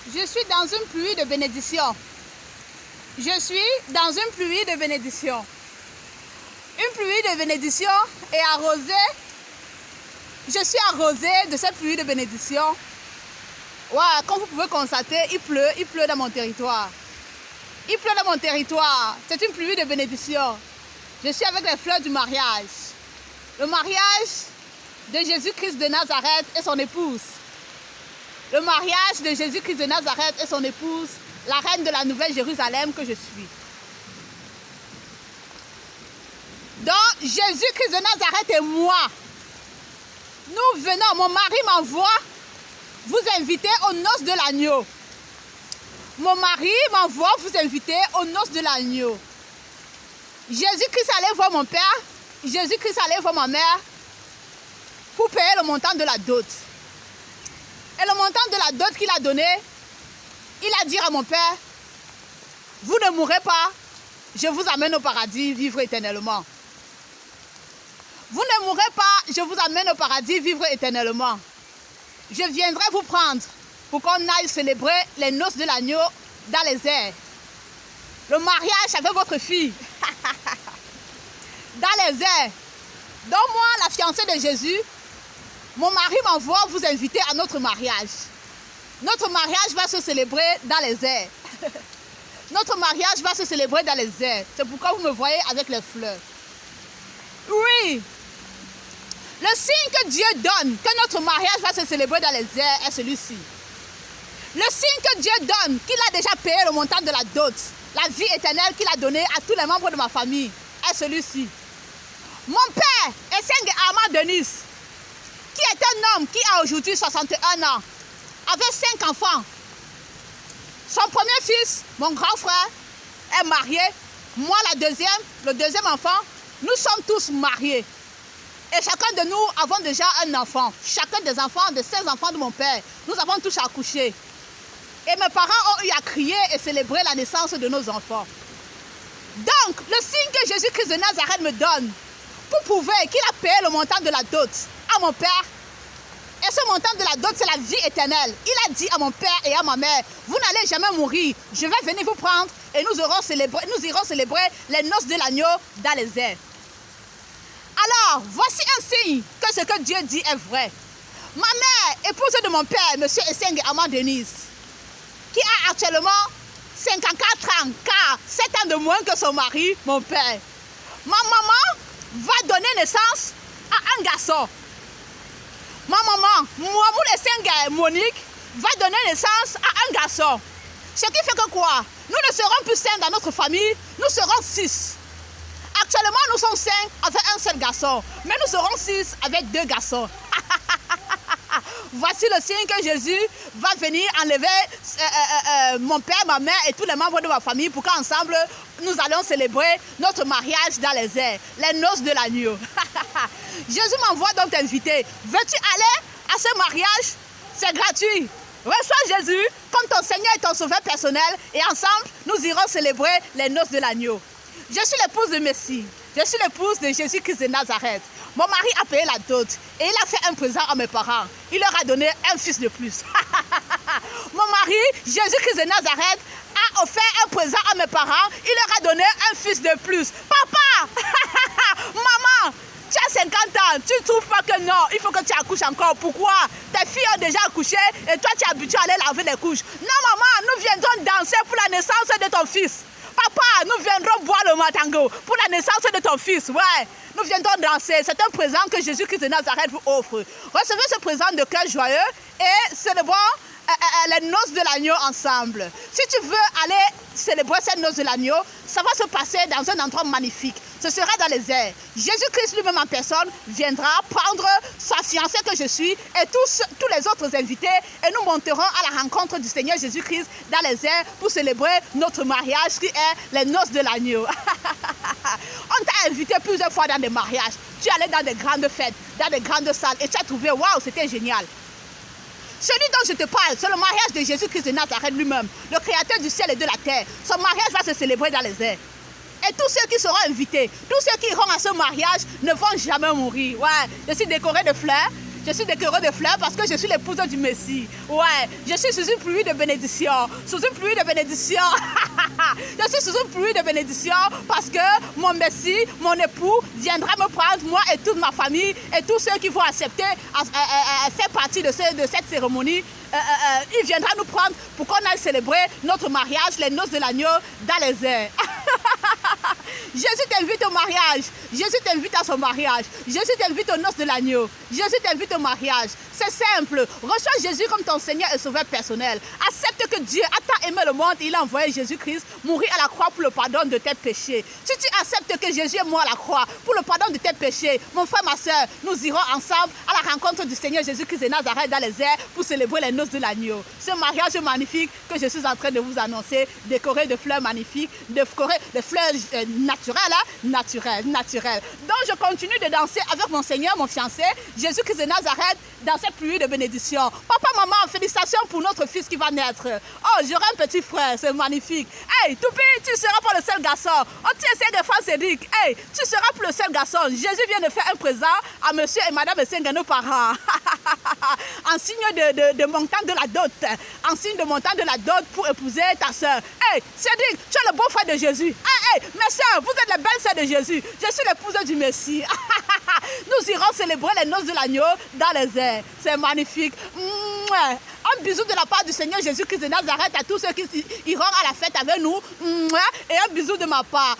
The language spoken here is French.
Je suis dans une pluie de bénédiction. Je suis dans une pluie de bénédiction. Une pluie de bénédiction est arrosée. Je suis arrosée de cette pluie de bénédiction. Ouais, comme vous pouvez constater, il pleut dans mon territoire. Il pleut dans mon territoire. C'est une pluie de bénédiction. Je suis avec les fleurs du mariage. Le mariage de Jésus-Christ de Nazareth et son épouse. Le mariage de Jésus-Christ de Nazareth et son épouse, la reine de la Nouvelle Jérusalem que je suis. Donc, Jésus-Christ de Nazareth et moi, nous venons, mon mari m'envoie vous inviter aux noces de l'agneau. Mon mari m'envoie vous inviter aux noces de l'agneau. Jésus-Christ allait voir mon père, Jésus-Christ allait voir ma mère pour payer le montant de la dot. Et le montant de la dot qu'il a donné, il a dit à mon père, vous ne mourrez pas, je vous amène au paradis vivre éternellement. Vous ne mourrez pas, je vous amène au paradis vivre éternellement. Je viendrai vous prendre pour qu'on aille célébrer les noces de l'agneau dans les airs. Le mariage avec votre fille. Dans les airs. Donc moi, la fiancée de Jésus, mon mari m'envoie vous inviter à notre mariage. Notre mariage va se célébrer dans les airs. Notre mariage va se célébrer dans les airs. C'est pourquoi vous me voyez avec les fleurs. Oui. Le signe que Dieu donne, que notre mariage va se célébrer dans les airs, est celui-ci. Le signe que Dieu donne, qu'il a déjà payé le montant de la dot, la vie éternelle qu'il a donnée à tous les membres de ma famille, est celui-ci. Mon père, Esseng Armand Denis, qui est un homme qui a aujourd'hui 61 ans, avait 5 enfants. Son premier fils, mon grand frère, est marié. Moi, le deuxième enfant, nous sommes tous mariés. Et chacun de nous avons déjà un enfant. Chacun des enfants, des 16 enfants de mon père, nous avons tous accouché. Et mes parents ont eu à crier et célébrer la naissance de nos enfants. Donc, le signe que Jésus-Christ de Nazareth me donne, pour prouver qu'il a payé le montant de la dot à mon père, et ce montant de la dot, c'est la vie éternelle. Il a dit à mon père et à ma mère, vous n'allez jamais mourir, je vais venir vous prendre et nous irons célébrer les noces de l'agneau dans les airs. Alors, voici un signe que ce que Dieu dit est vrai. Ma mère, épouse de mon père, M. Esseng Armand Denise, qui a actuellement 54 ans, car 7 ans de moins que son mari, mon père. Ma maman va donner naissance à un garçon. Ma maman, Mouamoul Esseng Monique, va donner naissance à un garçon. Ce qui fait que quoi? Nous ne serons plus 5 dans notre famille, nous serons 6. Actuellement, nous sommes 5 avec un seul garçon, mais nous serons 6 avec 2 garçons. Voici le signe que Jésus va venir enlever mon père, ma mère et tous les membres de ma famille pour qu'ensemble, nous allons célébrer notre mariage dans les airs, les noces de l'agneau. Jésus m'envoie donc t'inviter. Veux-tu aller à ce mariage? C'est gratuit. Reçois Jésus comme ton Seigneur et ton Sauveur personnel et ensemble, nous irons célébrer les noces de l'agneau. Je suis l'épouse de Messie. Je suis l'épouse de Jésus-Christ de Nazareth. Mon mari a payé la dot et il a fait un présent à mes parents. Il leur a donné un fils de plus. Mon mari, Jésus-Christ de Nazareth, a offert un présent à mes parents. Il leur a donné un fils de plus. Papa, maman, tu as 50 ans, tu ne trouves pas que non, il faut que tu accouches encore. Pourquoi? Tes filles ont déjà accouché et toi tu es habitué à aller laver les couches. Non maman, nous viendrons danser pour la naissance de ton fils. Papa, nous viendrons boire le matango pour la naissance de ton fils. Ouais, nous viendrons danser. C'est un présent que Jésus-Christ de Nazareth vous offre. Recevez ce présent de cœur joyeux et célébrons les noces de l'agneau ensemble. Si tu veux aller célébrer ces noces de l'agneau, ça va se passer dans un endroit magnifique. Ce sera dans les airs. Jésus-Christ lui-même en personne viendra prendre sa fiancée que je suis et tous les autres invités et nous monterons à la rencontre du Seigneur Jésus-Christ dans les airs pour célébrer notre mariage qui est les noces de l'agneau. On t'a invité plusieurs fois dans des mariages. Tu es allé dans des grandes fêtes, dans des grandes salles et tu as trouvé, waouh, c'était génial. Celui dont je te parle, c'est le mariage de Jésus-Christ de Nazareth lui-même, le créateur du ciel et de la terre. Son mariage va se célébrer dans les airs. Et tous ceux qui seront invités, tous ceux qui iront à ce mariage ne vont jamais mourir. Ouais, je suis décorée de fleurs. Je suis décorée de fleurs parce que je suis l'épouse du Messie. Ouais, je suis sous une pluie de bénédiction. Sous une pluie de bénédiction. Je suis sous une pluie de bénédiction parce que mon Messie, mon époux, viendra me prendre, moi et toute ma famille, et tous ceux qui vont accepter faire partie de cette cérémonie. Il viendra nous prendre pour qu'on aille célébrer notre mariage, les noces de l'agneau dans les airs. Jésus t'invite au mariage. Jésus t'invite à son mariage. Jésus t'invite aux noces de l'agneau. Jésus t'invite au mariage. C'est simple. Reçois Jésus comme ton Seigneur et Sauveur personnel. Accepte que Dieu a tant aimé le monde, il a envoyé Jésus-Christ mourir à la croix pour le pardon de tes péchés. Si tu acceptes que Jésus est mort à la croix pour le pardon de tes péchés, mon frère, ma soeur, nous irons ensemble à la rencontre du Seigneur Jésus-Christ de Nazareth dans les airs pour célébrer les noces de l'agneau. Ce mariage magnifique que je suis en train de vous annoncer, décoré de fleurs magnifiques, décoré de fleurs naturelles, naturelles. Donc je continue de danser avec mon Seigneur, mon fiancé, Jésus-Christ de Nazareth, dans cette pluie de bénédiction. Papa, maman, félicitations pour notre fils qui va naître. Oh, j'aurai un petit frère, c'est magnifique. Hey, Toupi, tu seras pas le seul garçon. Oh, tu essaies de faire Cédric. Hey, tu seras plus le seul garçon. Jésus vient de faire un présent à monsieur et madame Senga, nos parents. En signe de montant de la dot. En signe de montant de la dot pour épouser ta soeur. Hey, Cédric, tu es le beau frère de Jésus. Hey, mes soeurs, vous êtes les belles sœurs de Jésus. Je suis l'épouse du Messie. Nous irons célébrer les noces de l'agneau dans les airs. C'est magnifique. Un bisou de la part du Seigneur Jésus-Christ de Nazareth à tous ceux qui iront à la fête avec nous. Et un bisou de ma part.